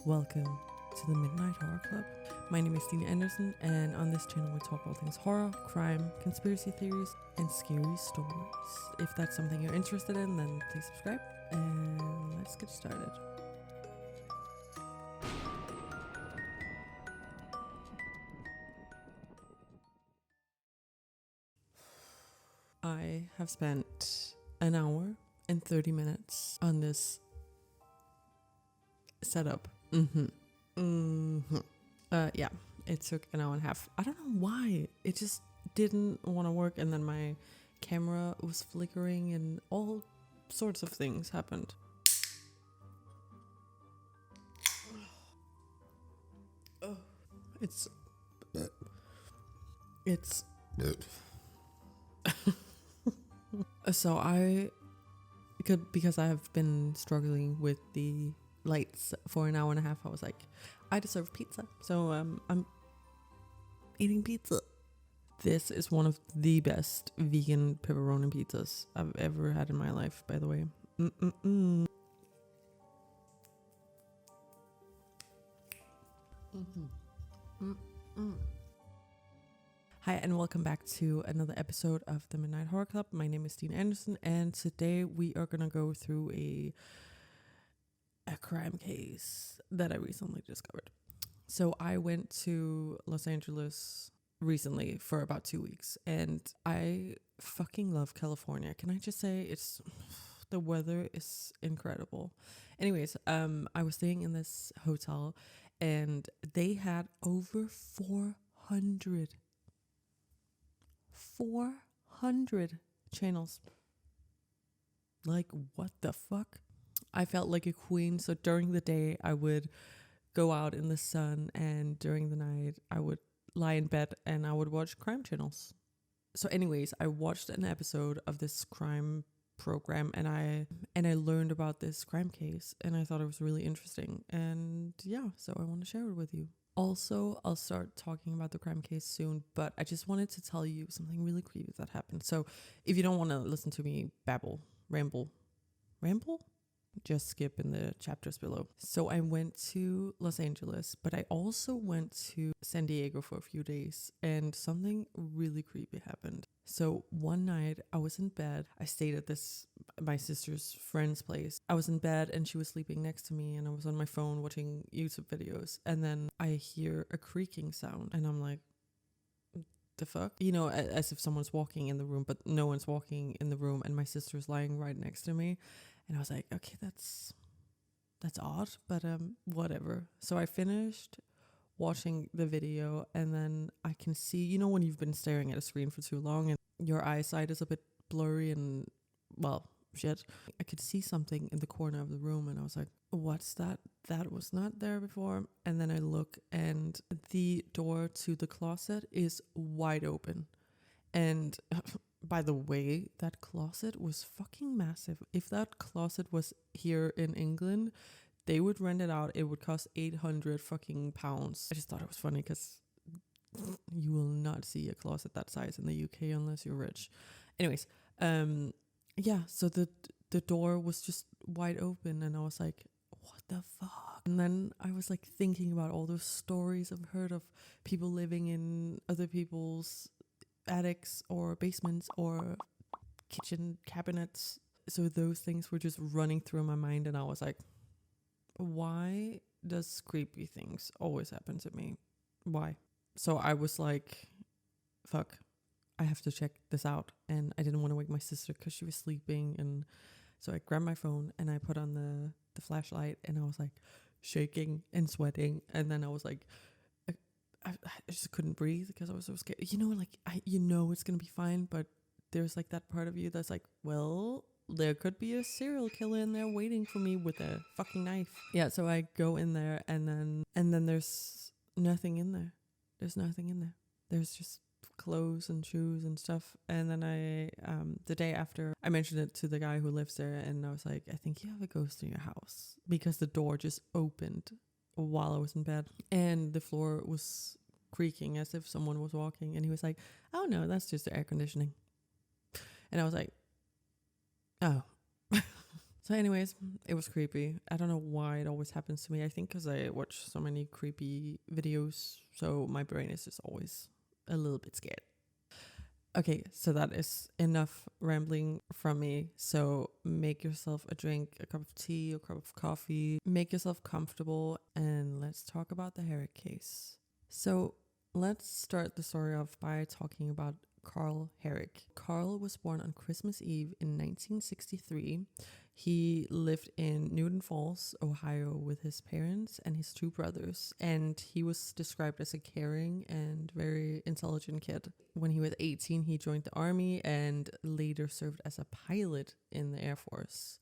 Welcome to the Midnight Horror Club. My name is Tina Anderson, and on this channel we talk all things horror, crime, conspiracy theories, and scary stories. If that's something you're interested in, then please subscribe, and let's get started. I have spent an hour and 30 minutes on this setup. Yeah, it took an hour and a half. I don't know why. It just didn't want to work, and then my camera was flickering and all sorts of things happened. Oh, it's so because I have been struggling with the lights for an hour and a half, I was like, I deserve pizza. So I'm eating pizza. This is one of the best vegan pepperoni pizzas I've ever had in my life, by the way. Hi, and welcome back to another episode of the Midnight Horror Club. My name is Tina Anderson, and today we are gonna go through a crime case that I recently discovered. So I went to Los Angeles recently for about 2 weeks, and I fucking love California. Can I just say the weather is incredible. Anyways, I was staying in this hotel, and they had over 400 channels. Like, what the fuck? I felt like a queen. So during the day, I would go out in the sun, and during the night, I would lie in bed and I would watch crime channels. So anyways, I watched an episode of this crime program, and I learned about this crime case, and I thought it was really interesting. And yeah, so I want to share it with you. Also, I'll start talking about the crime case soon, but I just wanted to tell you something really creepy that happened. So if you don't want to listen to me ramble, just skip in the chapters below. So I went to Los Angeles, but I also went to San Diego for a few days, and something really creepy happened. So one night I was in bed. I stayed at my sister's friend's place. I was in bed and she was sleeping next to me, and I was on my phone watching YouTube videos, and then I hear a creaking sound, and I'm like, the fuck? You know, as if someone's walking in the room, but no one's walking in the room, and my sister's lying right next to me. And I was like, okay, that's odd, but whatever. So I finished watching the video, and then I can see, you know, when you've been staring at a screen for too long and your eyesight is a bit blurry and, well, shit. I could see something in the corner of the room, and I was like, what's that? That was not there before. And then I look, and the door to the closet is wide open. And by the way, that closet was fucking massive. If that closet was here in England, they would rent it out. It would cost 800 fucking pounds. I just thought it was funny because you will not see a closet that size in the UK unless you're rich. Anyways, yeah, so the door was just wide open, and I was like, what the fuck? And then I was like thinking about all those stories I've heard of people living in other people's attics or basements or kitchen cabinets. So those things were just running through my mind, and I was like, why does creepy things always happen to me? Why? So I was like, fuck, I have to check this out. And I didn't want to wake my sister because she was sleeping, and so I grabbed my phone and I put on the flashlight, and I was like shaking and sweating, and then I was like, I just couldn't breathe because I was so scared. You know, like, it's gonna be fine, but there's like that part of you that's like, well, there could be a serial killer in there waiting for me with a fucking knife. Yeah, so I go in there, and then there's nothing in there. There's nothing in there. There's just clothes and shoes and stuff. And then the day after, I mentioned it to the guy who lives there, and I was like, I think you have a ghost in your house, because the door just opened while I was in bed, and the floor was creaking as if someone was walking, and he was like, oh no, that's just the air conditioning. And I was like, oh. So anyways, it was creepy. I don't know why it always happens to me. I think because I watch so many creepy videos, so my brain is just always a little bit scared. Okay, so that is enough rambling from me. So make yourself a drink, a cup of tea, a cup of coffee, make yourself comfortable, and let's talk about the Hoerig case. So let's start the story off by talking about Karl Hoerig. Karl was born on Christmas Eve in 1963. He lived in Newton Falls, Ohio with his parents and his two brothers, and he was described as a caring and very intelligent kid. When he was 18, he joined the army and later served as a pilot in the Air Force.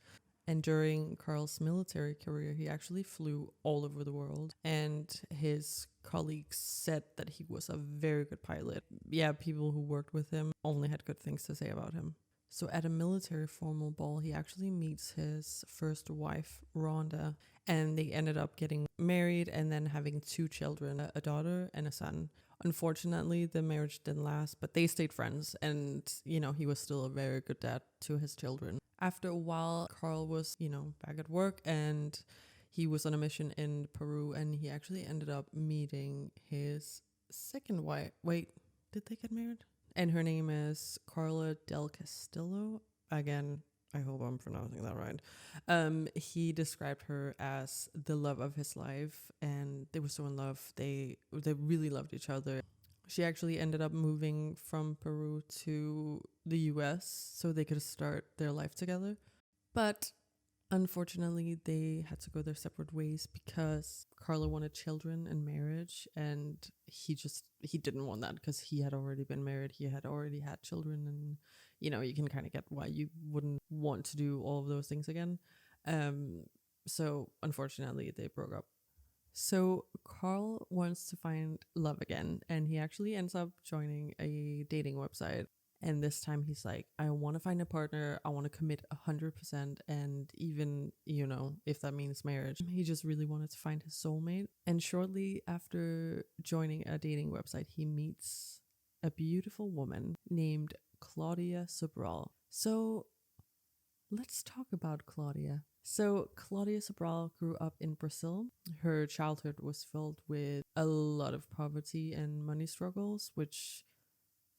And during Karl's military career, he actually flew all over the world. And his colleagues said that he was a very good pilot. Yeah, people who worked with him only had good things to say about him. So at a military formal ball, he actually meets his first wife, Rhonda, and they ended up getting married and then having two children, a daughter and a son. Unfortunately, the marriage didn't last, but they stayed friends, and, he was still a very good dad to his children. After a while, Karl was, back at work, and he was on a mission in Peru, and he actually ended up meeting his second wife. Wait, did they get married? And her name is Carla del Castillo. Again, I hope I'm pronouncing that right. He described her as the love of his life, and they were so in love. They really loved each other. She actually ended up moving from Peru to the US so they could start their life together. But unfortunately, they had to go their separate ways because Carla wanted children and marriage, and he didn't want that because he had already been married. He had already had children, and you can kind of get why you wouldn't want to do all of those things again. So unfortunately, they broke up. So Karl wants to find love again, and he actually ends up joining a dating website. And this time he's like, I want to find a partner. I want to commit 100%. And even, if that means marriage, he just really wanted to find his soulmate. And shortly after joining a dating website, he meets a beautiful woman named Claudia Sobral. So let's talk about Claudia. So Claudia Sobral grew up in Brazil. Her childhood was filled with a lot of poverty and money struggles, which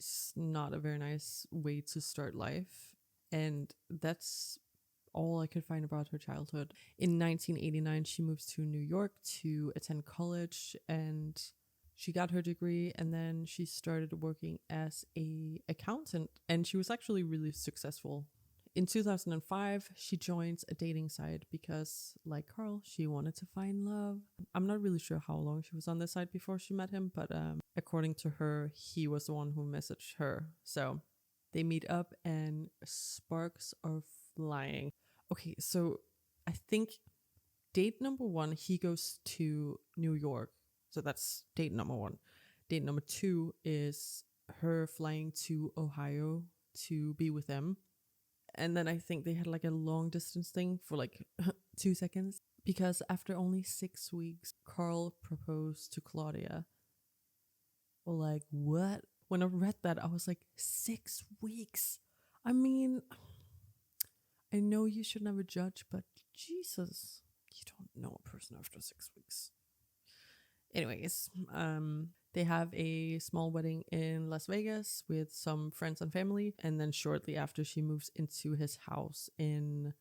is not a very nice way to start life. And that's all I could find about her childhood. In 1989, she moves to New York to attend college, and she got her degree, and then she started working as an accountant, and she was actually really successful. In 2005, she joins a dating site because, like Karl, she wanted to find love. I'm not really sure how long she was on this site before she met him, but according to her, he was the one who messaged her. So they meet up and sparks are flying. Okay, so I think date number one, he goes to New York. So that's date number one. Date number two is her flying to Ohio to be with them. And then I think they had like a long distance thing for like 2 seconds. Because after only 6 weeks, Karl proposed to Claudia. Well, like, what? When I read that, I was like, 6 weeks? I mean, I know you should never judge, but Jesus, you don't know a person after 6 weeks. Anyways, they have a small wedding in Las Vegas with some friends and family. And then shortly after, she moves into his house in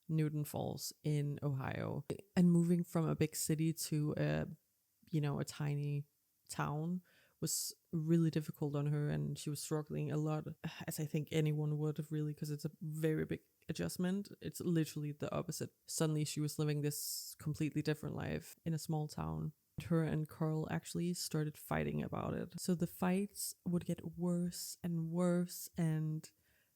Newton Falls in Ohio. And moving from a big city to a tiny town was really difficult on her. And she was struggling a lot, as I think anyone would really, because it's a very big adjustment. It's literally the opposite. Suddenly she was living this completely different life in a small town. Her and Karl actually started fighting about it. So the fights would get worse and worse, and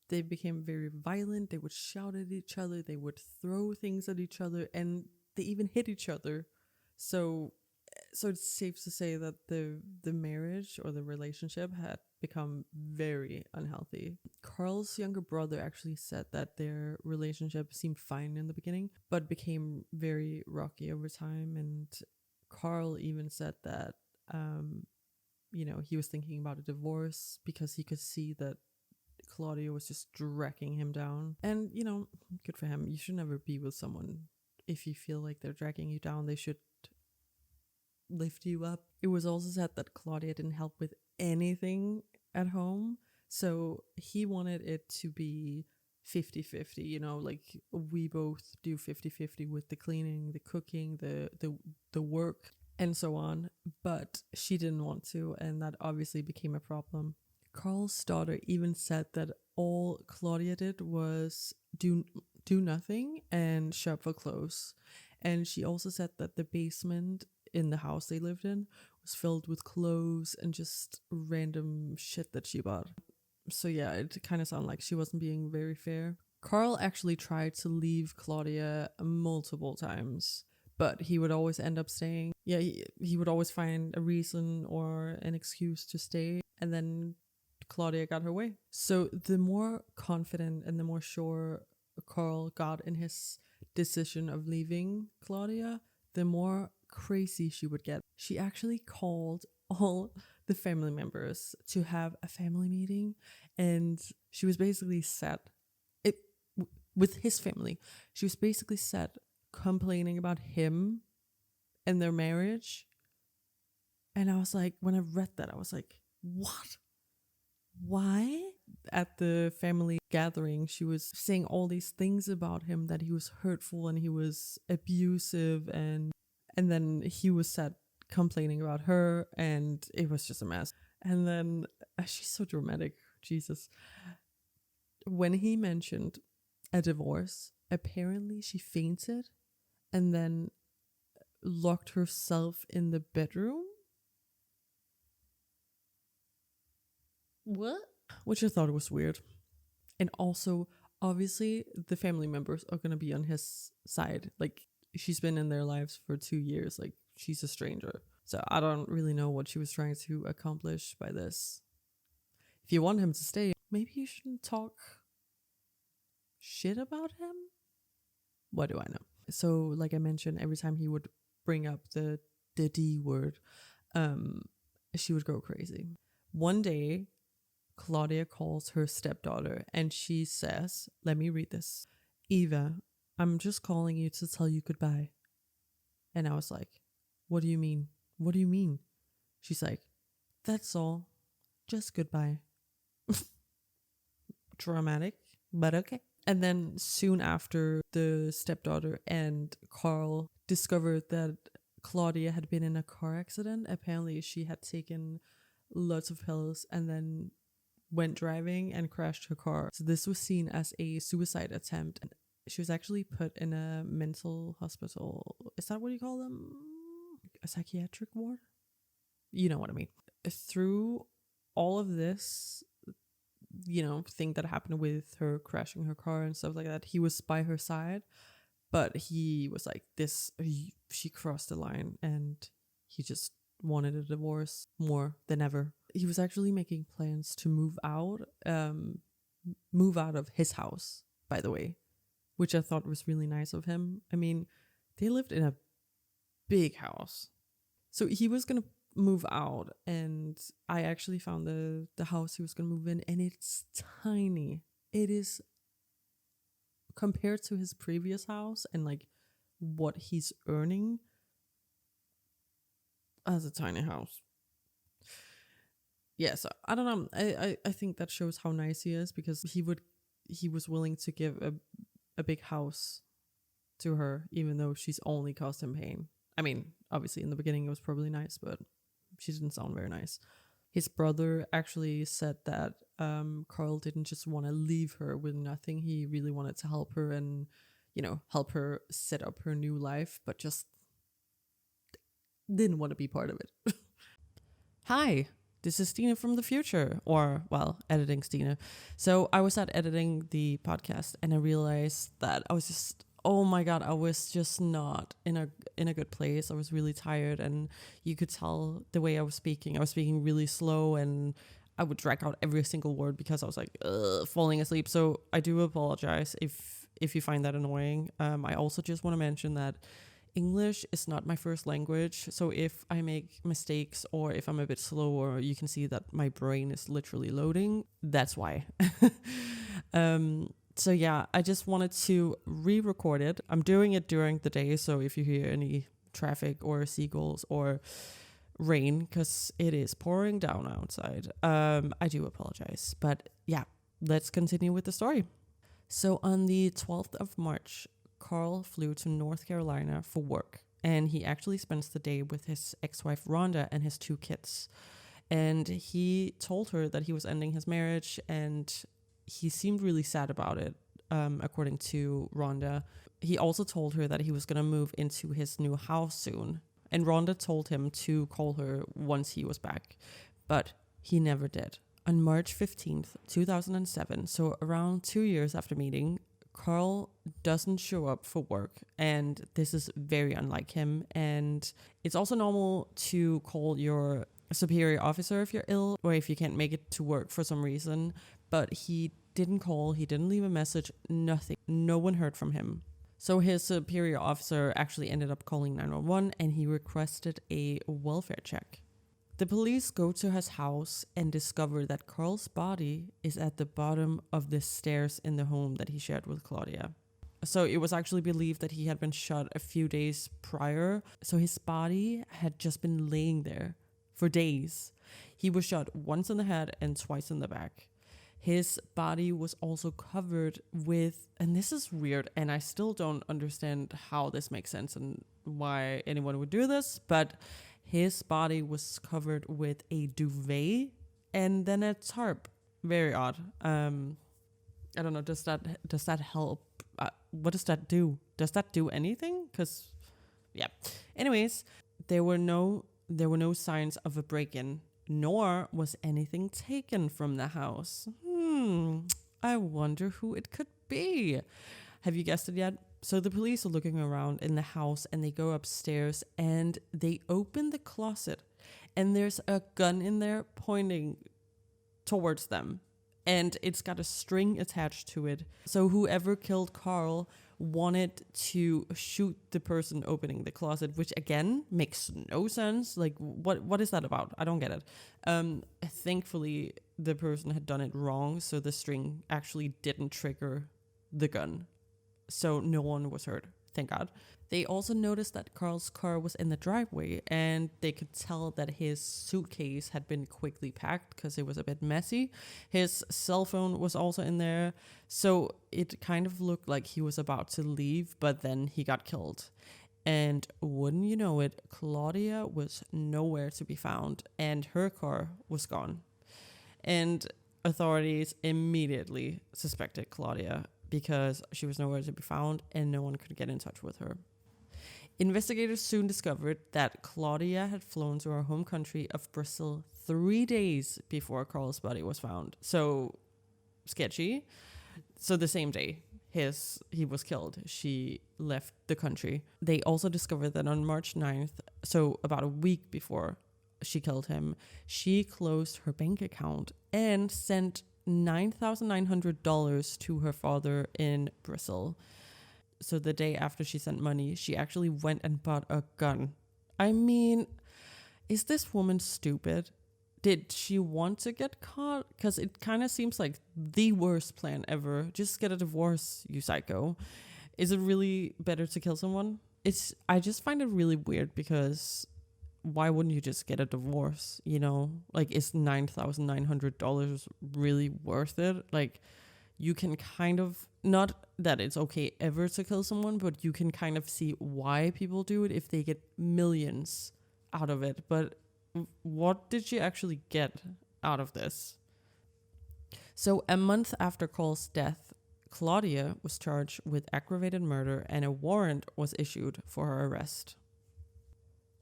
they became very violent. They would shout at each other, they would throw things at each other, and they even hit each other. So it's safe to say that the marriage or the relationship had become very unhealthy. Karl's younger brother actually said that their relationship seemed fine in the beginning, but became very rocky over time. And Karl even said that, he was thinking about a divorce because he could see that Claudia was just dragging him down. And, you know, good for him. You should never be with someone if you feel like they're dragging you down. They should lift you up. It was also said that Claudia didn't help with anything at home. So he wanted it to be 50-50, you know, like we both do 50-50 with the cleaning, the cooking, the work and so on. But she didn't want to, and that obviously became a problem. Karl's daughter even said that all Claudia did was do nothing and shop for clothes. And she also said that the basement in the house they lived in was filled with clothes and just random shit that she bought. So yeah, it kind of sounded like she wasn't being very fair. Karl actually tried to leave Claudia multiple times, but he would always end up staying. Yeah, he would always find a reason or an excuse to stay, and then Claudia got her way. So the more confident and the more sure Karl got in his decision of leaving Claudia, the more crazy she would get. She actually called all the family members to have a family meeting, and she was basically set with his family. She was basically set complaining about him and their marriage. And I was like, when I read that, I was like, what? Why? At the family gathering, she was saying all these things about him, that he was hurtful and he was abusive, and then he was set complaining about her, and it was just a mess. And then she's so dramatic, Jesus. When he mentioned a divorce, apparently she fainted and then locked herself in the bedroom. What? Which I thought was weird. And also, obviously, the family members are gonna be on his side. Like, she's been in their lives for 2 years. Like, she's a stranger. So I don't really know what she was trying to accomplish by this. If you want him to stay, maybe you shouldn't talk shit about him. What do I know? So, like I mentioned, every time he would bring up the D word, she would go crazy. One day, Claudia calls her stepdaughter and she says, let me read this. Eva, I'm just calling you to tell you goodbye. And I was like, what do you mean? What do you mean? She's like, that's all. Just goodbye. Dramatic, but okay. And then soon after, the stepdaughter and Karl discovered that Claudia had been in a car accident. Apparently she had taken lots of pills and then went driving and crashed her car. So this was seen as a suicide attempt. She was actually put in a mental hospital. Is that what you call them? A psychiatric ward? You know what I mean. Through all of this, you know, thing that happened with her crashing her car and stuff like that, he was by her side, but he was like, she crossed the line, and he just wanted a divorce more than ever. He was actually making plans to move out of his house, by the way, which I thought was really nice of him. I mean, they lived in a big house. So he was going to move out, and I actually found the house he was going to move in, and it's tiny. It is, compared to his previous house and like what he's earning, as a tiny house. Yeah, so I don't know. I think that shows how nice he is, because he was willing to give a big house to her, even though she's only caused him pain. I mean, obviously in the beginning it was probably nice, but she didn't sound very nice. His brother actually said that Karl didn't just want to leave her with nothing. He really wanted to help her and, you know, help her set up her new life, but just didn't want to be part of it. Hi, this is Stina from the future, or, well, editing Stina. So I was editing the podcast, and I realized that I was just, oh my God, I was just not in a good place. I was really tired, and you could tell the way I was speaking. I was speaking really slow, and I would drag out every single word because I was like falling asleep. So I do apologize if you find that annoying. I also just want to mention that English is not my first language, so if I make mistakes or if I'm a bit slower, you can see that my brain is literally loading. That's why. So yeah, I just wanted to re-record it. I'm doing it during the day, so if you hear any traffic or seagulls or rain, because it is pouring down outside, I do apologize. But yeah, let's continue with the story. So on the 12th of March, Karl flew to North Carolina for work, and he actually spends the day with his ex-wife Rhonda and his 2 kids. And he told her that he was ending his marriage, and he seemed really sad about it, according to Rhonda. He also told her that he was going to move into his new house soon, and Rhonda told him to call her once he was back, but he never did. On March 15th, 2007, so around 2 years after meeting, Karl doesn't show up for work, and this is very unlike him. And it's also normal to call your superior officer if you're ill or if you can't make it to work for some reason, but he didn't call, he didn't leave a message, nothing. No one heard from him. So his superior officer actually ended up calling 911, and he requested a welfare check. The police go to his house and discover that Karl's body is at the bottom of the stairs in the home that he shared with Claudia. So it was actually believed that he had been shot a few days prior. So his body had just been laying there for days. He was shot once in the head and twice in the back. His body was also covered with, and this is weird, and I still don't understand how this makes sense and why anyone would do this, but his body was covered with a duvet and then a tarp. Very odd. I don't know. Does that help? What does that do? Does that do anything? Because, yeah. Anyways, there were no signs of a break-in, nor was anything taken from the house. I wonder who it could be. Have you guessed it yet? So the police are looking around in the house, and they go upstairs and they open the closet, and there's a gun in there pointing towards them, and it's got a string attached to it. So whoever killed Karl wanted to shoot the person opening the closet, which again makes no sense. Like, what is that about? I don't get it. Thankfully, the person had done it wrong, so the string actually didn't trigger the gun. So no one was hurt, thank God. They also noticed that Karl's car was in the driveway, and they could tell that his suitcase had been quickly packed because it was a bit messy. His cell phone was also in there, so it kind of looked like he was about to leave, but then he got killed. And wouldn't you know it, Claudia was nowhere to be found, and her car was gone. And authorities immediately suspected Claudia because she was nowhere to be found and no one could get in touch with her. Investigators soon discovered that Claudia had flown to her home country of Brazil 3 days before Karl's body was found. So sketchy. So the same day he was killed, she left the country. They also discovered that on March 9th, so about a week before she killed him, she closed her bank account and sent $9,900 to her father in Brazil. So the day after she sent money, she actually went and bought a gun. I mean, is this woman stupid? Did she want to get caught? Because it kind of seems like the worst plan ever. Just get a divorce, you psycho. Is it really better to kill someone? I just find it really weird because why wouldn't you just get a divorce? You know, like, is $9,900 really worth it? Like, you can kind of, not that it's okay ever to kill someone, but you can kind of see why people do it if they get millions out of it. But what did she actually get out of this? So a month after Karl's death, Claudia was charged with aggravated murder and a warrant was issued for her arrest.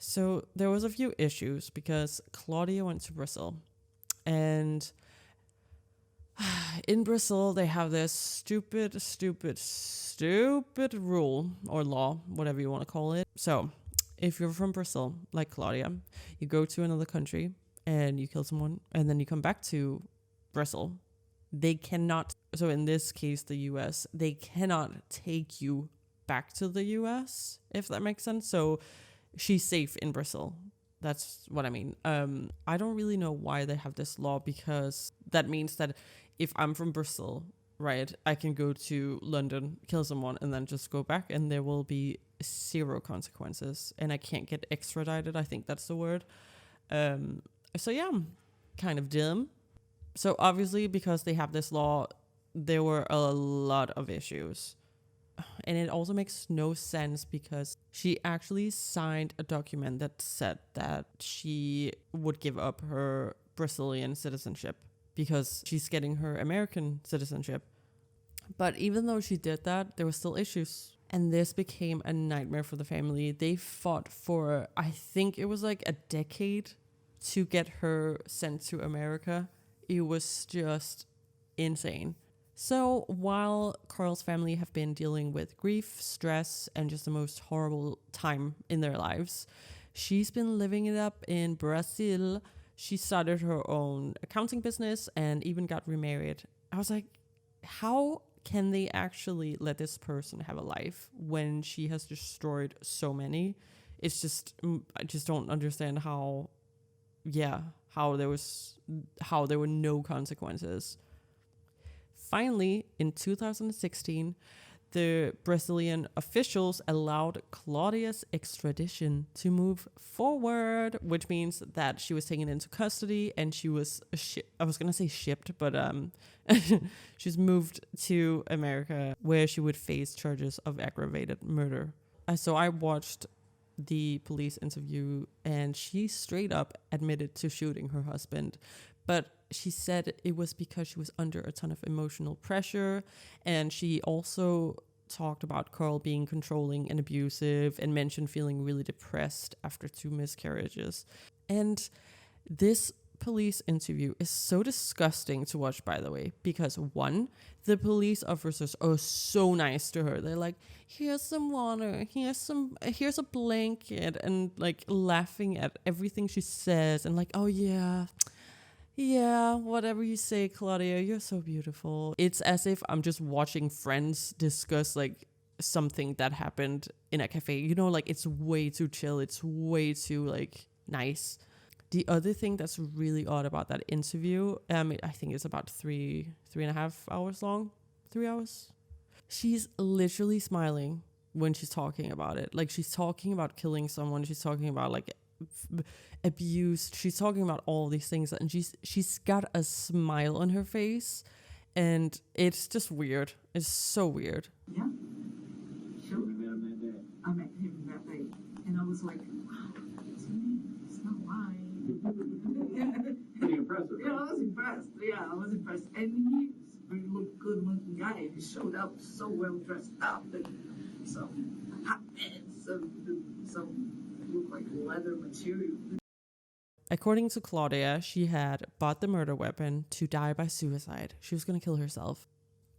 So there was a few issues because Claudia went to Brazil, and in Brazil they have this stupid rule or law, whatever you want to call it. So if you're from Brazil, like Claudia, you go to another country and you kill someone and then you come back to Brazil, they cannot, so in this case the US, they cannot take you back to the US, if that makes sense. So she's safe in Brazil. That's what I mean. I don't really know why they have this law, because that means that if I'm from Brazil, right, I can go to London, kill someone, and then just go back, and there will be 0 consequences, and I can't get extradited. I think that's the word. So yeah, kind of dumb. So obviously, because they have this law, there were a lot of issues. And it also makes no sense, because she actually signed a document that said that she would give up her Brazilian citizenship because she's getting her American citizenship. But even though she did that, there were still issues. And this became a nightmare for the family. They fought for, I think it was like a decade to get her sent to America. It was just insane. So while Karl's family have been dealing with grief, stress, and just the most horrible time in their lives, she's been living it up in Brazil. She started her own accounting business and even got remarried. I was like, how can they actually let this person have a life when she has destroyed so many? It's just, I just don't understand how there were no consequences. Finally, in 2016, the Brazilian officials allowed Claudia's extradition to move forward, which means that she was taken into custody and she was, I was going to say shipped, but she's moved to America, where she would face charges of aggravated murder. So I watched the police interview, and she straight up admitted to shooting her husband. But she said it was because she was under a ton of emotional pressure. And she also talked about Karl being controlling and abusive, and mentioned feeling really depressed after 2 miscarriages. And this police interview is so disgusting to watch, by the way, because 1, the police officers are so nice to her. They're like, here's some water, here's a blanket, and like laughing at everything she says, and like, oh yeah, whatever you say, Claudia, you're so beautiful. It's as if I'm just watching friends discuss like something that happened in a cafe. You know, like it's way too chill. It's way too like nice. The other thing that's really odd about that interview, I think it's about 3.5 hours long, 3 hours. She's literally smiling when she's talking about it. Like she's talking about killing someone. She's talking about like abuse. She's talking about all these things, and she's got a smile on her face, and it's just weird. It's so weird. Yeah, sure. I met him that day, and I was like, wow, it's not lying. Pretty impressive. Yeah, I was impressed. And he really looked good looking guy. He showed up so well dressed up, and so hot pants, so looked like leather material. According to Claudia, she had bought the murder weapon to die by suicide. She was going to kill herself.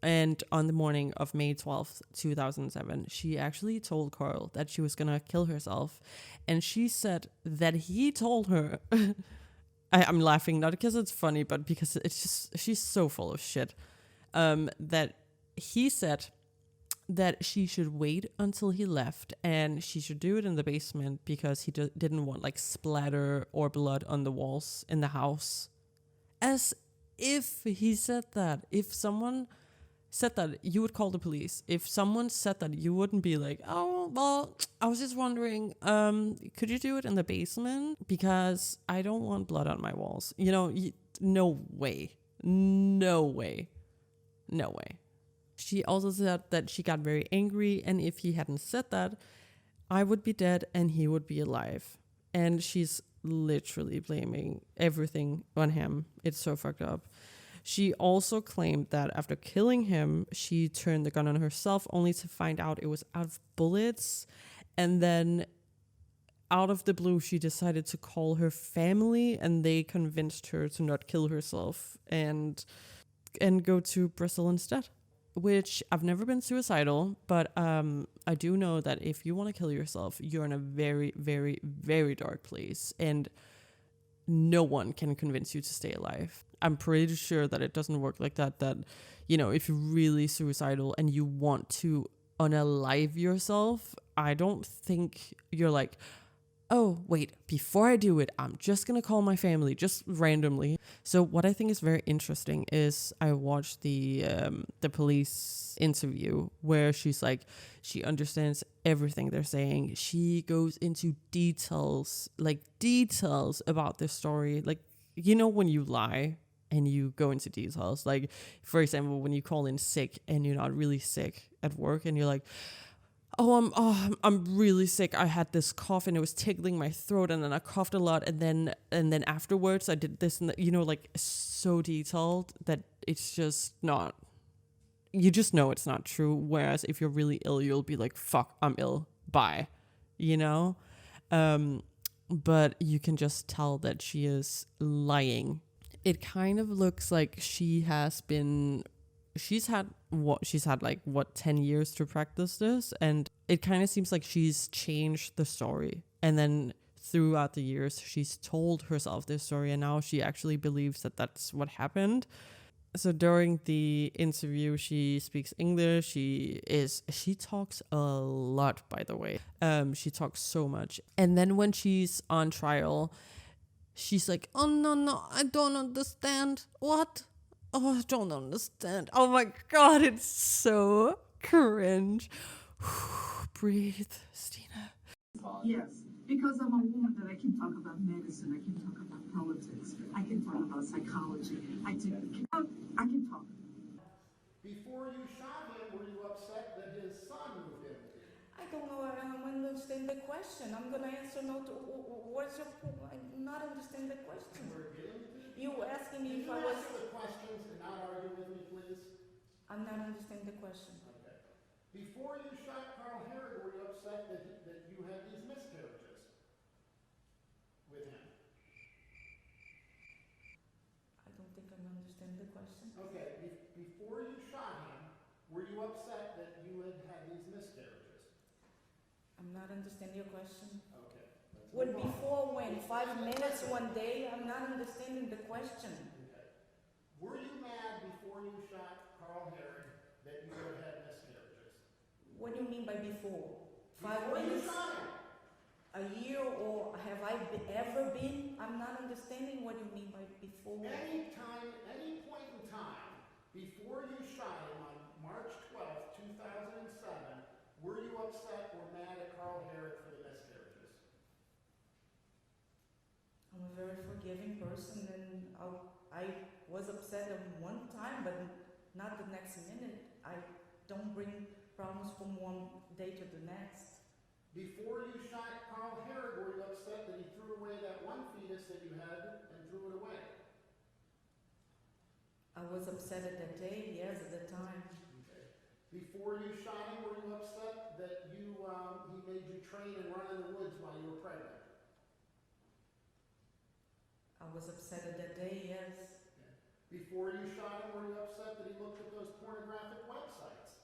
And on the morning of May 12th, 2007, she actually told Karl that she was going to kill herself. And she said that he told her, I'm laughing not because it's funny, but because it's just, she's so full of shit, that he said that she should wait until he left, and she should do it in the basement because he didn't want like splatter or blood on the walls in the house. As if he said that. If someone said that, you would call the police. If someone said that, you wouldn't be like, oh, well, I was just wondering, could you do it in the basement? Because I don't want blood on my walls. You know, no way. She also said that she got very angry, and if he hadn't said that, I would be dead and he would be alive. And she's literally blaming everything on him. It's so fucked up. She also claimed that after killing him, she turned the gun on herself, only to find out it was out of bullets. And then out of the blue, she decided to call her family, and they convinced her to not kill herself and go to Brazil instead. Which, I've never been suicidal, but I do know that if you want to kill yourself, you're in a very, very, very dark place, and no one can convince you to stay alive. I'm pretty sure that it doesn't work like that, you know, if you're really suicidal and you want to unalive yourself, I don't think you're like, oh, wait, before I do it, I'm just going to call my family just randomly. So what I think is very interesting is I watched the police interview where she's like, she understands everything they're saying. She goes into details about the story. Like, you know, when you lie and you go into details, like, for example, when you call in sick and you're not really sick at work and you're like, I'm really sick. I had this cough and it was tickling my throat, and then I coughed a lot, and then afterwards I did this, and that, you know, like, so detailed that it's just not. You just know it's not true. Whereas if you're really ill, you'll be like, "Fuck, I'm ill. Bye," you know. But you can just tell that she is lying. It kind of looks like she's had 10 years to practice this, and it kind of seems like she's changed the story, and then throughout the years she's told herself this story, and now she actually believes that that's what happened. So during the interview, she speaks English. She talks a lot, by the way. She talks so much, and then when she's on trial, she's like, oh no, I don't understand. What? Oh, I don't understand. Oh my God, it's so cringe. Breathe, Stina. Yes, because I'm a woman that I can talk about medicine, I can talk about politics, I can talk about psychology, I can talk. Before you shot him, were you upset that his son moved in with you? I don't know. I don't understand the question. I'm gonna answer no to what's your. I'm not understand the question. We're getting to. You asking me if I was. Answer the questions and not argue with me, please. I'm not understanding the question. Okay. Before you shot Karl Hoerig, were you upset that you had these miscarriages with him? I don't think I understand the question. Okay. Before you shot him, were you upset that you had these miscarriages? I'm not understanding your question. Okay. When before when? 5 minutes, one day? I'm not understanding the question. Okay. Were you mad before you shot Karl Hoerig that you had miscarriages? What do you mean by before? 5 Before minutes? You shot him. A year, or have I ever been? I'm not understanding what you mean by before. Any point in time before you shot him on March 12th, 2007, were you upset or mad at Karl Hoerig for the miscarriages? I'm a very forgiving person, and I was upset at one time, but not the next minute. I don't bring problems from one day to the next. Before you shot Karl Hoerig, were you upset that he threw away that one fetus that you had and threw it away? I was upset at that day, yes, at the time. Okay. Before you shot him, were you upset that he made you train and run in the woods while you were pregnant? I was upset at that day, yes. Okay. Before you shot him, were you upset that he looked at those pornographic websites?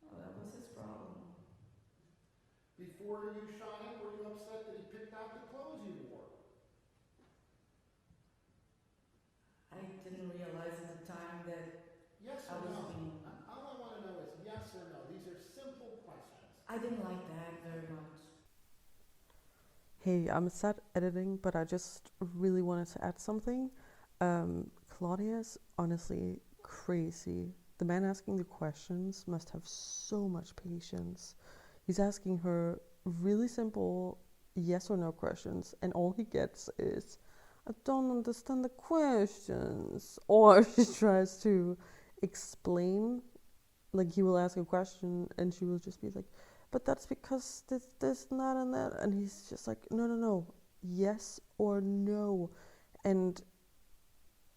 Oh, that was his problem. Before you shot him, were you upset that he picked out the clothes you wore? I didn't realize at the time that Yes I or was no? being... All I want to know is yes or no. These are simple questions. I didn't like that very much. Hey, I'm sad editing, but I just really wanted to add something. Claudia's honestly crazy. The man asking the questions must have so much patience. He's asking her really simple yes or no questions, and all he gets is, I don't understand the questions. Or she tries to explain, like he will ask a question and she will just be like, but that's because this, not, and that. And he's just like, no, yes or no. And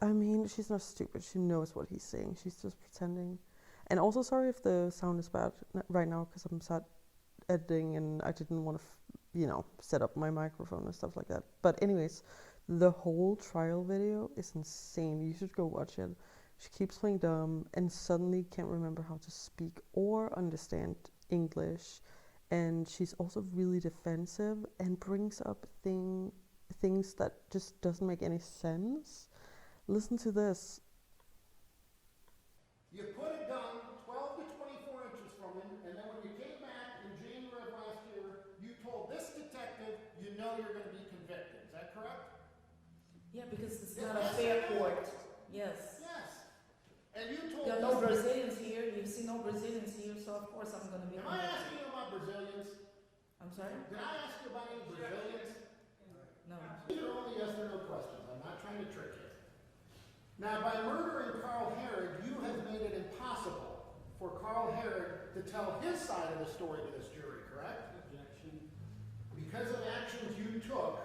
I mean, she's not stupid. She knows what he's saying. She's just pretending. And also, sorry if the sound is bad right now, because I'm sad editing and I didn't want to, set up my microphone and stuff like that. But anyways, the whole trial video is insane. You should go watch it. She keeps playing dumb and suddenly can't remember how to speak or understand English. And she's also really defensive and brings up things that just doesn't make any sense. Listen to this. You put a gun 12 to 24 correct? Yeah, because it's not a fair court. Yes. Yes. And you told There are me. no Brazilians here. You see no Brazilians here, so of course I'm going to be. Am I asking you about Brazilians? I'm sorry? Did I ask you about any Brazilians? No. These are only yes or no questions. I'm not trying to trick you. Now, by murdering Karl Hoerig, you have made it impossible for Karl Hoerig to tell his side of the story to this jury, correct? Objection. Because of actions you took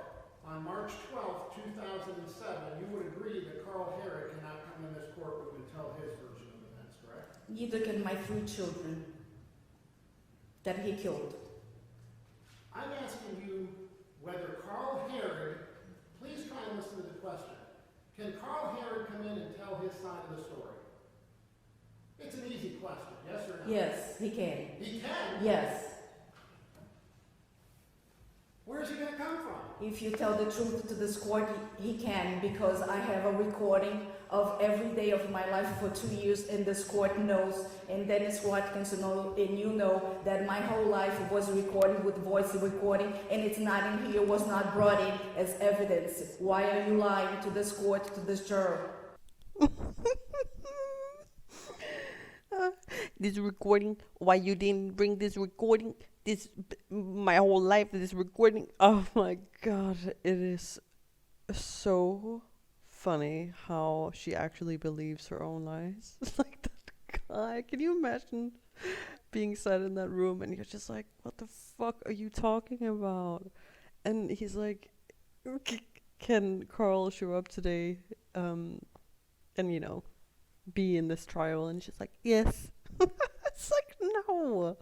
on March 12th, 2007, you would agree that Karl Hoerig cannot come in this courtroom and tell his version of events, correct? Neither can my 3 children that he killed. I'm asking you whether Karl Hoerig, please try and listen to the question. Can Karl Hoerig come in and tell his side of the story? It's an easy question, yes or no? Yes, he can. He can? Yes. Where's he going to come from? If you tell the truth to this court, he can, because I have a recording of every day of my life for 2 years, and this court knows, and Dennis Watkins know, and you know that my whole life was recorded with voice recording, and it's not in here, was not brought in as evidence. Why are you lying to this court, to this juror? This recording, why you didn't bring this recording, my whole life, this recording. Oh my god, it is so funny how she actually believes her own lies. Like that guy, can you imagine being sat in that room and you're just like, what the fuck are you talking about? And he's like, can Karl show up today and you know, be in this trial? And she's like, yes. It's like, no,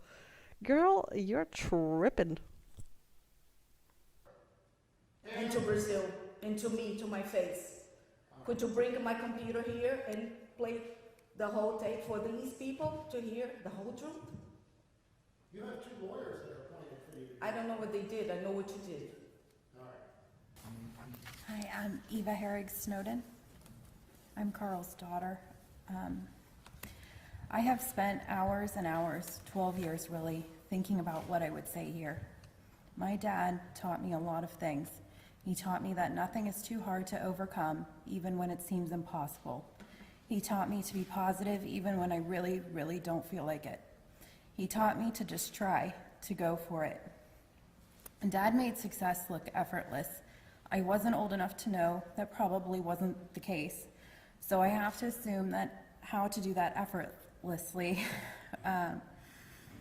girl, you're tripping. Into Brazil, into me, to my face. Could you bring my computer here and play the whole tape for these people to hear the whole truth? You have 2 lawyers that are appointed for you. I don't know what they did. I know what you did. All right. Hi, I'm Eva Hoerig Snowden. I'm Karl's daughter. I have spent hours and hours, 12 years really, thinking about what I would say here. My dad taught me a lot of things. He taught me that nothing is too hard to overcome, even when it seems impossible. He taught me to be positive even when I really, really don't feel like it. He taught me to just try, to go for it. And Dad made success look effortless. I wasn't old enough to know that probably wasn't the case. So I have to assume that how to do that effortlessly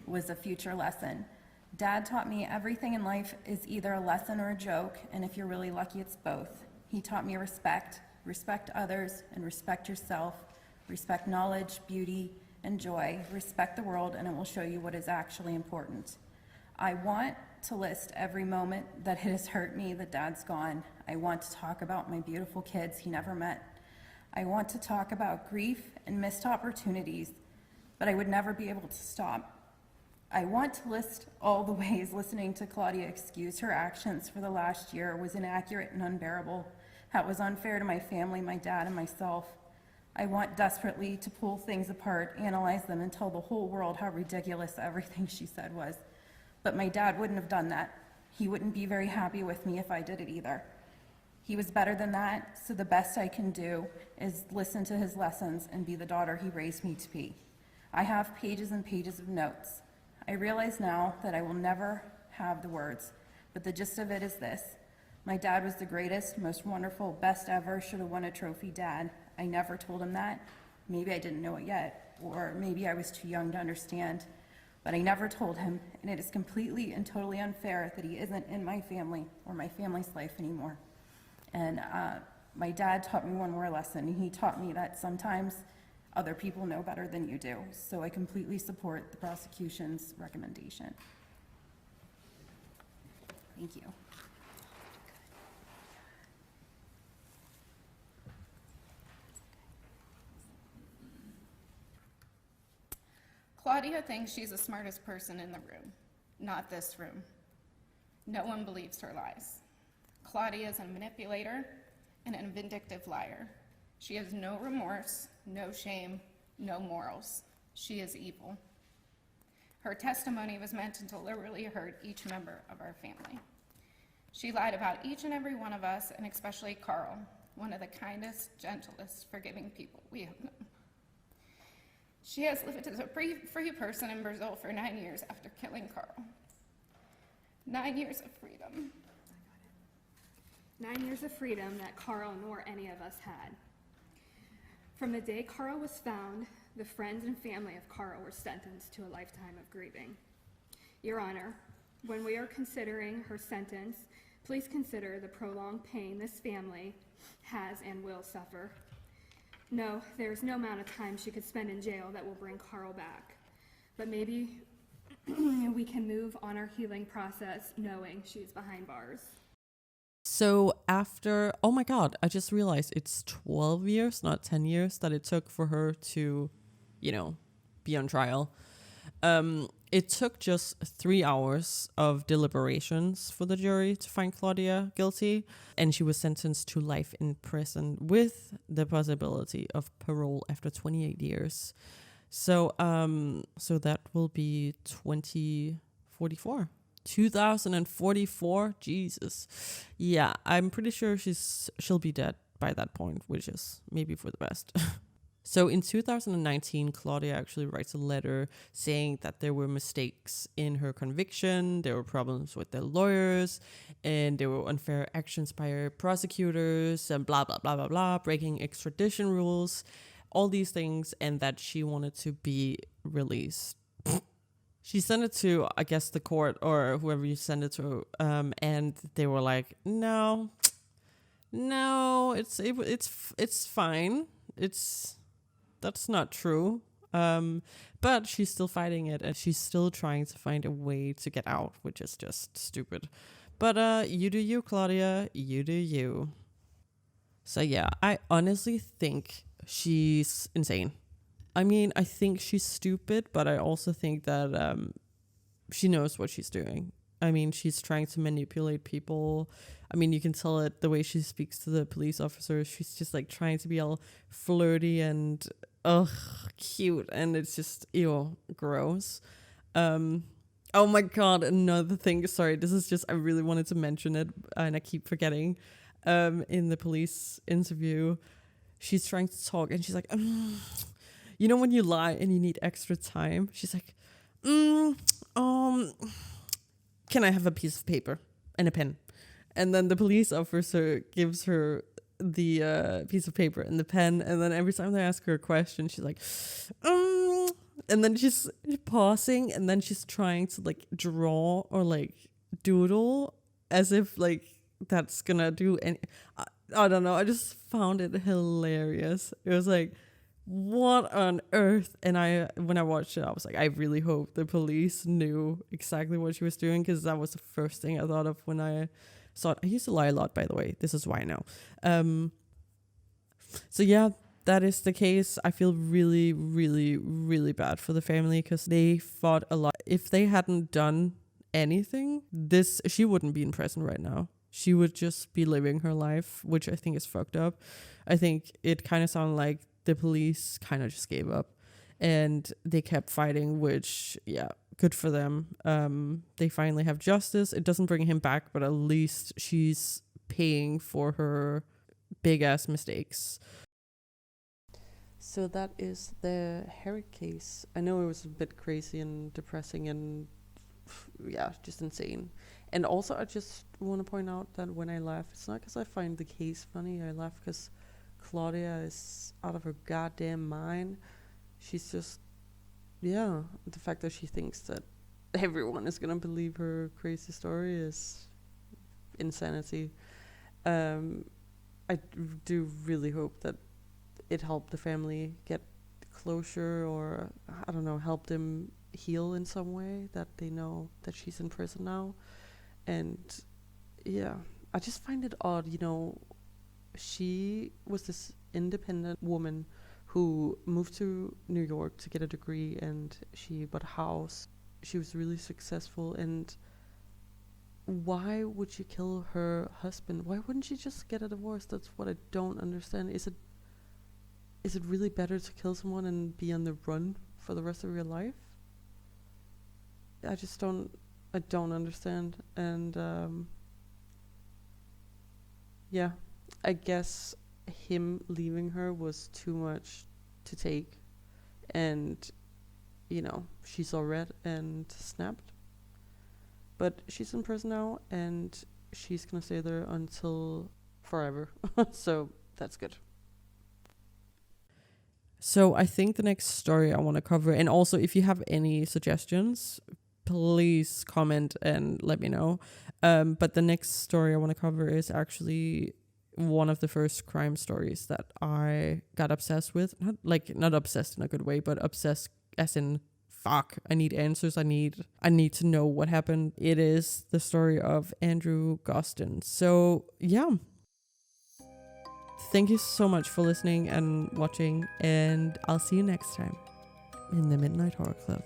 was a future lesson. Dad taught me everything in life is either a lesson or a joke, and if you're really lucky, it's both. He taught me respect others, and respect yourself, respect knowledge, beauty, and joy, respect the world, and it will show you what is actually important. I want to list every moment that it has hurt me that Dad's gone. I want to talk about my beautiful kids he never met. I want to talk about grief and missed opportunities, but I would never be able to stop. I want to list all the ways listening to Claudia excuse her actions for the last year was inaccurate and unbearable, how it was unfair to my family, my dad, and myself. I want desperately to pull things apart, analyze them, and tell the whole world how ridiculous everything she said was. But my dad wouldn't have done that. He wouldn't be very happy with me if I did it either. He was better than that, so the best I can do is listen to his lessons and be the daughter he raised me to be. I have pages and pages of notes. I realize now that I will never have the words, but the gist of it is this. My dad was the greatest, most wonderful, best ever, should have won a trophy dad. I never told him that. Maybe I didn't know it yet, or maybe I was too young to understand, but I never told him, and it is completely and totally unfair that he isn't in my family or my family's life anymore. And my dad taught me one more lesson. He taught me that sometimes other people know better than you do. So I completely support the prosecution's recommendation. Thank you. Claudia thinks she's the smartest person in the room, not this room. No one believes her lies. Claudia is a manipulator and a vindictive liar. She has no remorse, no shame, no morals. She is evil. Her testimony was meant to deliberately hurt each member of our family. She lied about each and every one of us, and especially Karl, one of the kindest, gentlest, forgiving people we have known. She has lived as a free person in Brazil for 9 years after killing Karl. 9 years of freedom. 9 years of freedom that Karl nor any of us had. From the day Karl was found, the friends and family of Karl were sentenced to a lifetime of grieving. Your Honor, when we are considering her sentence, please consider the prolonged pain this family has and will suffer. No, there is no amount of time she could spend in jail that will bring Karl back. But maybe we can move on our healing process knowing she's behind bars. So after, oh my God, I just realized it's 12 years, not 10 years, that it took for her to, be on trial. It took just 3 hours of deliberations for the jury to find Claudia guilty, and she was sentenced to life in prison with the possibility of parole after 28 years. So that will be 2044. 2044, Jesus. Yeah, I'm pretty sure she'll be dead by that point, which is maybe for the best. So in 2019, Claudia actually writes a letter saying that there were mistakes in her conviction, there were problems with the lawyers, and there were unfair actions by her prosecutors, and blah, blah, blah, blah, blah, breaking extradition rules, all these things, and that she wanted to be released. She sent it to, I guess, the court or whoever you send it to, and they were like, no, it's fine. That's not true. But she's still fighting it, and she's still trying to find a way to get out, which is just stupid. But you do you, Claudia. You do you. So yeah, I honestly think she's insane. I mean, I think she's stupid, but I also think that she knows what she's doing. I mean, she's trying to manipulate people. I mean, you can tell it the way she speaks to the police officers. She's just like trying to be all flirty and cute, and it's just gross. Oh my God, another thing. Sorry, this is just, I really wanted to mention it, and I keep forgetting. In the police interview, she's trying to talk, and she's like, when you lie and you need extra time, she's like, can I have a piece of paper and a pen? And then the police officer gives her the piece of paper and the pen, and then every time they ask her a question, she's like, and then she's pausing, and then she's trying to like draw or like doodle as if like that's gonna do any. I don't know. I just found it hilarious. It was like, what on earth? And when I watched it, I was like, I really hope the police knew exactly what she was doing, because that was the first thing I thought of when I saw it. I used to lie a lot, by the way. This is why now. So yeah, that is the case. I feel really, really, really bad for the family, because they fought a lot. If they hadn't done anything, she wouldn't be in prison right now. She would just be living her life, which I think is fucked up. I think it kind of sounded like the police kind of just gave up, and they kept fighting, which, yeah, good for them. They finally have justice. It doesn't bring him back, but at least she's paying for her big ass mistakes. So that is the Hoerig case. I know it was a bit crazy and depressing and yeah, just insane. And also, I just want to point out that when I laugh, it's not because I find the case funny. I laugh because Claudia is out of her goddamn mind. She's just, yeah, the fact that she thinks that everyone is gonna believe her crazy story is insanity. I do really hope that it helped the family get closure, or I don't know, help them heal in some way, that they know that she's in prison now. And yeah, I just find it odd, she was this independent woman who moved to New York to get a degree, and she bought a house. She was really successful, and why would she kill her husband? Why wouldn't she just get a divorce? That's what I don't understand. Is it really better to kill someone and be on the run for the rest of your life? I don't understand. And Yeah, I guess him leaving her was too much to take, and she saw red and snapped. But she's in prison now, and she's gonna stay there until forever. So that's good. So I think the next story I want to cover, and also if you have any suggestions, please comment and let me know. But the next story I want to cover is actually one of the first crime stories that I got obsessed with. Not obsessed in a good way, but obsessed as in fuck, I need answers. I need to know what happened. It is the story of Andrew Gostin. So yeah. Thank you so much for listening and watching, and I'll see you next time in the Midnight Horror Club.